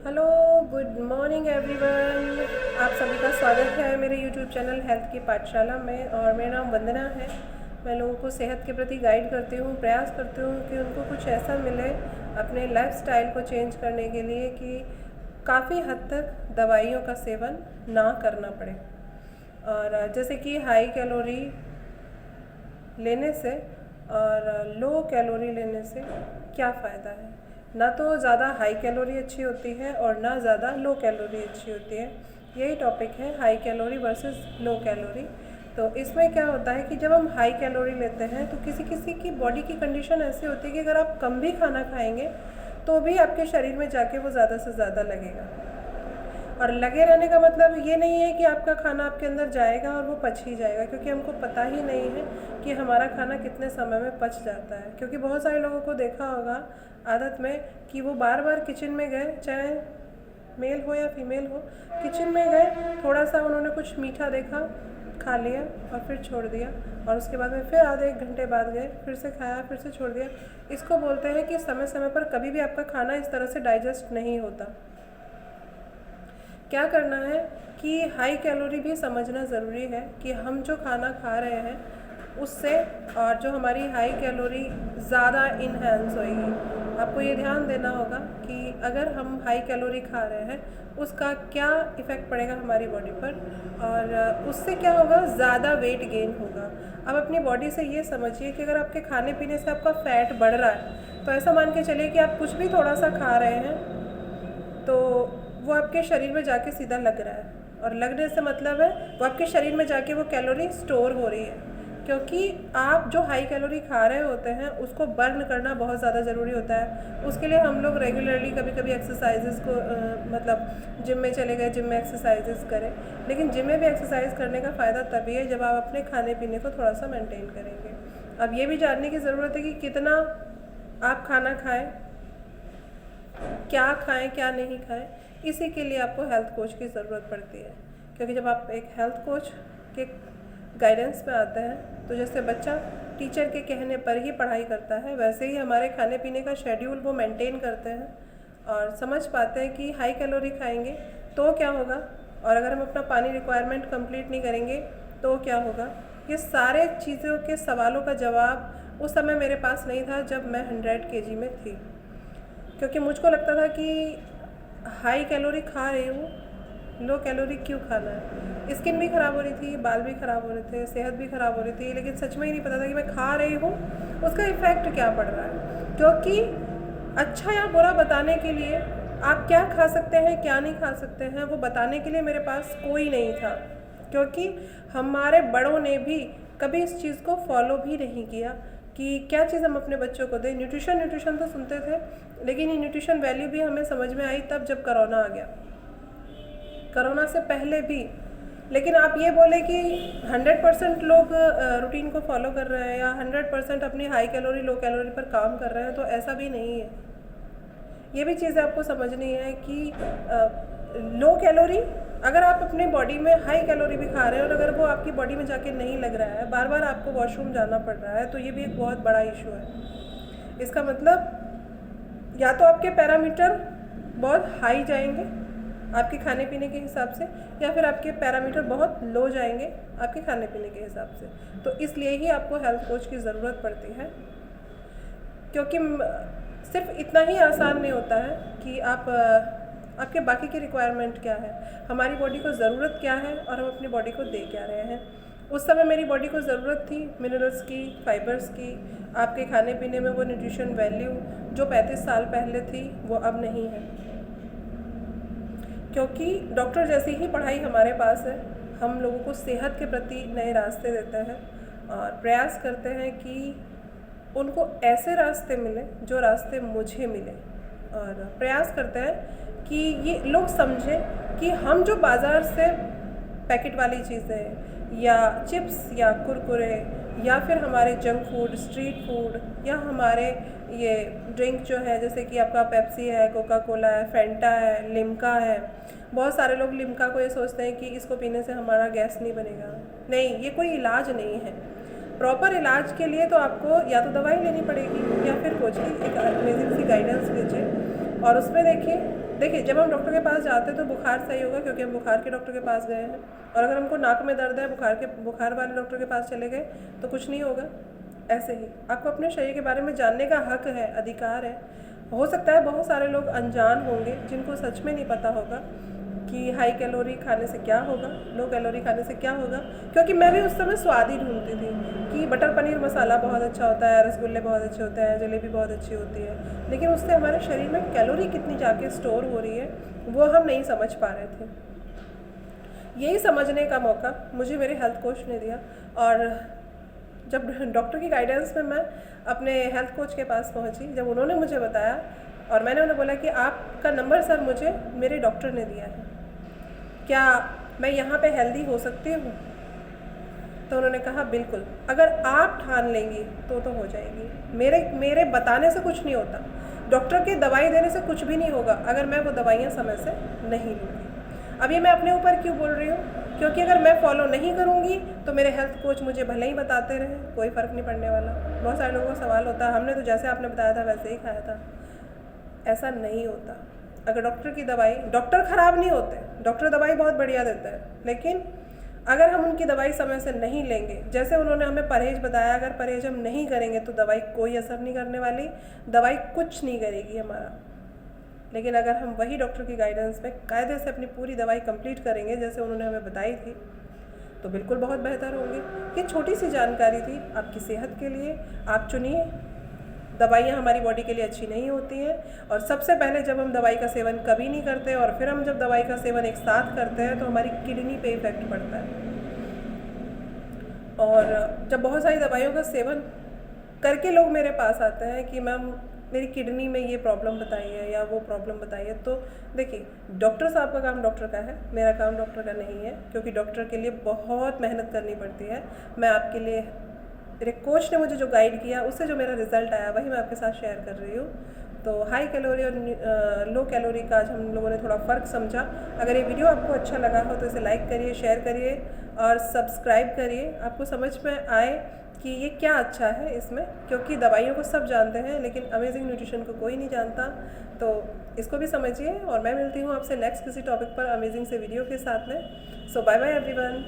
Hello, good morning everyone. आप सभी का स्वागत है मेरे यूट्यूब चैनल हेल्थ की पाठशाला में। और मेरा नाम वंदना है। मैं लोगों को सेहत के प्रति गाइड करती हूँ, प्रयास करती हूँ कि उनको कुछ ऐसा मिले अपने लाइफस्टाइल को चेंज करने के लिए कि काफ़ी हद तक दवाइयों का सेवन ना करना पड़े। और जैसे कि हाई कैलोरी लेने से और लो कैलोरी लेने से क्या फ़ायदा है। ना तो ज़्यादा हाई कैलोरी अच्छी होती है और ना ज़्यादा लो कैलोरी अच्छी होती है। यही टॉपिक है, high calorie versus low calorie. तो इसमें क्या होता है कि जब हम हाई कैलोरी लेते हैं तो किसी किसी की बॉडी की कंडीशन ऐसी होती है कि अगर आप कम भी खाना खाएंगे तो भी आपके शरीर में जाके वो ज़्यादा से ज़्यादा लगेगा। और लगे रहने का मतलब ये नहीं है कि आपका खाना आपके अंदर जाएगा और वो पच ही जाएगा, क्योंकि हमको पता ही नहीं है कि हमारा खाना कितने समय में पच जाता है। क्योंकि बहुत सारे लोगों को देखा होगा आदत में कि वो बार बार किचन में गए, चाहे मेल हो या फीमेल हो, किचन में गए, थोड़ा सा उन्होंने कुछ मीठा देखा, खा लिया और फिर छोड़ दिया, और उसके बाद में फिर आधे एक घंटे बाद गए, फिर से खाया, फिर से छोड़ दिया। इसको बोलते हैं कि समय समय पर कभी भी आपका खाना इस तरह से डाइजेस्ट नहीं होता। क्या करना है कि हाई कैलोरी भी समझना ज़रूरी है कि हम जो खाना खा रहे हैं उससे और जो हमारी हाई कैलोरी ज़्यादा इन्हेंस होएगी। आपको ये ध्यान देना होगा कि अगर हम हाई कैलोरी खा रहे हैं उसका क्या इफ़ेक्ट पड़ेगा हमारी बॉडी पर, और उससे क्या होगा, ज़्यादा वेट गेन होगा। अब अपनी बॉडी से ये समझिए कि अगर आपके खाने पीने से आपका फ़ैट बढ़ रहा है तो ऐसा मान के चलिए कि आप कुछ भी थोड़ा सा खा रहे हैं तो वो आपके शरीर में जाके सीधा लग रहा है, और लगने से मतलब है वो आपके शरीर में जाके वो कैलोरी स्टोर हो रही है। क्योंकि आप जो हाई कैलोरी खा रहे होते हैं उसको बर्न करना बहुत ज़्यादा ज़रूरी होता है। उसके लिए हम लोग रेगुलरली कभी कभी एक्सरसाइजेस को मतलब जिम में चले गए, जिम में एक्सरसाइजेस करें। लेकिन जिम में भी एक्सरसाइज करने का फ़ायदा तभी है जब आप अपने खाने पीने को थोड़ा सा मेंटेन करेंगे। अब ये भी जानने की ज़रूरत है कि कितना आप खाना खाएँ, क्या खाएं क्या नहीं खाएं। इसी के लिए आपको हेल्थ कोच की ज़रूरत पड़ती है। क्योंकि जब आप एक हेल्थ कोच के गाइडेंस में आते हैं तो जैसे बच्चा टीचर के कहने पर ही पढ़ाई करता है, वैसे ही हमारे खाने पीने का शेड्यूल वो मेंटेन करते हैं और समझ पाते हैं कि हाई कैलोरी खाएंगे तो क्या होगा, और अगर हम अपना पानी रिक्वायरमेंट कंप्लीट नहीं करेंगे तो क्या होगा। ये सारे चीज़ों के सवालों का जवाब उस समय मेरे पास नहीं था जब मैं 100 kg में थी। क्योंकि मुझको लगता था कि हाई कैलोरी खा रही हूँ, लो कैलोरी क्यों खाना है। स्किन भी ख़राब हो रही थी, बाल भी ख़राब हो रहे थे, सेहत भी ख़राब हो रही थी, लेकिन सच में ही नहीं पता था कि मैं खा रही हूँ उसका इफ़ेक्ट क्या पड़ रहा है। क्योंकि अच्छा या बुरा बताने के लिए, आप क्या खा सकते हैं क्या नहीं खा सकते हैं, वो बताने के लिए मेरे पास कोई नहीं था। क्योंकि हमारे बड़ों ने भी कभी इस चीज़ को फॉलो भी नहीं किया कि क्या चीज़ हम अपने बच्चों को दें। न्यूट्रिशन तो सुनते थे, लेकिन ये न्यूट्रिशन वैल्यू भी हमें समझ में आई तब जब कोरोना आ गया, कोरोना से पहले भी। लेकिन आप ये बोले कि 100% लोग रूटीन को फॉलो कर रहे हैं या 100% अपनी हाई कैलोरी लो कैलोरी पर काम कर रहे हैं, तो ऐसा भी नहीं है। ये भी चीज़ आपको समझनी है कि लो कैलोरी, अगर आप अपनी बॉडी में हाई कैलोरी भी खा रहे हैं और अगर वो आपकी बॉडी में जाके नहीं लग रहा है, बार बार आपको वॉशरूम जाना पड़ रहा है, तो ये भी एक बहुत बड़ा इशू है। इसका मतलब या तो आपके पैरामीटर बहुत हाई जाएंगे आपके खाने पीने के हिसाब से, या फिर आपके पैरामीटर बहुत लो जाएंगे आपके खाने पीने के हिसाब से। तो इसलिए ही आपको हेल्थ कोच की ज़रूरत पड़ती है। क्योंकि सिर्फ इतना ही आसान नहीं होता है कि आप आपके बाकी की रिक्वायरमेंट क्या है, हमारी बॉडी को ज़रूरत क्या है और हम अपनी बॉडी को दे क्या रहे हैं। उस समय मेरी बॉडी को ज़रूरत थी मिनरल्स की, फाइबर्स की। आपके खाने पीने में वो न्यूट्रिशन वैल्यू जो 35 साल पहले थी वो अब नहीं है। क्योंकि डॉक्टर जैसी ही पढ़ाई हमारे पास है, हम लोगों को सेहत के प्रति नए रास्ते देते हैं और प्रयास करते हैं कि उनको ऐसे रास्ते मिले जो रास्ते मुझे मिले, और प्रयास करते हैं कि ये लोग समझें कि हम जो बाज़ार से पैकेट वाली चीज़ें या चिप्स या कुरकुरे या फिर हमारे जंक फूड, स्ट्रीट फूड, या हमारे ये ड्रिंक जो है जैसे कि आपका पेप्सी है, कोका कोला है, फेंटा है, लिम्का है। बहुत सारे लोग लिम्का को ये सोचते हैं कि इसको पीने से हमारा गैस नहीं बनेगा। नहीं, ये कोई इलाज नहीं है। प्रॉपर इलाज के लिए तो आपको या तो दवाई लेनी पड़ेगी या फिर कोच की एक अमेजिंग सी गाइडेंस लीजिए। और उसमें देखिए जब हम डॉक्टर के पास जाते हैं तो बुखार सही होगा क्योंकि हम बुखार के डॉक्टर के पास गए हैं, और अगर हमको नाक में दर्द है बुखार वाले डॉक्टर के पास चले गए तो कुछ नहीं होगा। ऐसे ही आपको अपने शरीर के बारे में जानने का हक है, अधिकार है। हो सकता है बहुत सारे लोग अनजान होंगे जिनको सच में नहीं पता होगा कि हाई कैलोरी खाने से क्या होगा, लो कैलोरी खाने से क्या होगा। क्योंकि मैं भी उस समय स्वाद ही ढूंढती थी कि बटर पनीर मसाला बहुत अच्छा होता है, रसगुल्ले बहुत अच्छे होते हैं, जलेबी बहुत अच्छी होती है, लेकिन उससे हमारे शरीर में कैलोरी कितनी जाके स्टोर हो रही है वो हम नहीं समझ पा रहे थे। यही समझने का मौका मुझे मेरे हेल्थ कोच ने दिया, और जब डॉक्टर की गाइडेंस में मैं अपने हेल्थ कोच के पास पहुंची, जब उन्होंने मुझे बताया और मैंने उन्हें बोला कि आपका नंबर सर मुझे मेरे डॉक्टर ने दिया है, क्या मैं यहाँ पे हेल्दी हो सकती हूँ? तो उन्होंने कहा बिल्कुल, अगर आप ठान लेंगी तो हो जाएगी। मेरे बताने से कुछ नहीं होता, डॉक्टर के दवाई देने से कुछ भी नहीं होगा अगर मैं वो दवाइयाँ समय से नहीं लूँगी। अब ये मैं अपने ऊपर क्यों बोल रही हूँ? क्योंकि अगर मैं फॉलो नहीं करूँगी तो मेरे हेल्थ कोच मुझे भले ही बताते रहे, कोई फ़र्क नहीं पड़ने वाला। बहुत सारे लोगों का सवाल होता है हमने तो जैसे आपने बताया था वैसे ही खाया था। ऐसा नहीं होता। अगर डॉक्टर ख़राब नहीं होते, डॉक्टर दवाई बहुत बढ़िया देते हैं, लेकिन अगर हम उनकी दवाई समय से नहीं लेंगे, जैसे उन्होंने हमें परहेज़ बताया, अगर परहेज़ हम नहीं करेंगे तो दवाई कोई असर नहीं करने वाली, दवाई कुछ नहीं करेगी हमारा। लेकिन अगर हम वही डॉक्टर की गाइडेंस में कायदे से अपनी पूरी दवाई कंप्लीट करेंगे जैसे उन्होंने हमें बताई थी तो बिल्कुल बहुत बेहतर होंगे। ये छोटी सी जानकारी थी आपकी सेहत के लिए, आप चुनिए। दवाइयाँ हमारी बॉडी के लिए अच्छी नहीं होती हैं, और सबसे पहले जब हम दवाई का सेवन कभी नहीं करते और फिर हम जब दवाई का सेवन एक साथ करते हैं तो हमारी किडनी पे इफेक्ट पड़ता है। और जब बहुत सारी दवाइयों का सेवन करके लोग मेरे पास आते हैं कि मैम मेरी किडनी में ये प्रॉब्लम बताइए या वो प्रॉब्लम बताइए, तो देखिए डॉक्टर साहब का काम डॉक्टर का है, मेरा काम डॉक्टर का नहीं है, क्योंकि डॉक्टर के लिए बहुत मेहनत करनी पड़ती है। मैं आपके लिए, मेरे कोच ने मुझे जो गाइड किया उससे जो मेरा रिज़ल्ट आया वही मैं आपके साथ शेयर कर रही हूँ। तो हाई कैलोरी और लो कैलोरी का आज हम लोगों ने थोड़ा फ़र्क समझा। अगर ये वीडियो आपको अच्छा लगा हो तो इसे लाइक करिए, शेयर करिए और सब्सक्राइब करिए। आपको समझ में आए कि ये क्या अच्छा है इसमें, क्योंकि दवाइयों को सब जानते हैं लेकिन अमेजिंग न्यूट्रिशन को कोई नहीं जानता। तो इसको भी समझिए, और मैं मिलती हूँ आपसे नेक्स्ट किसी टॉपिक पर अमेजिंग से वीडियो के साथ में। सो बाय बाय एवरीवन।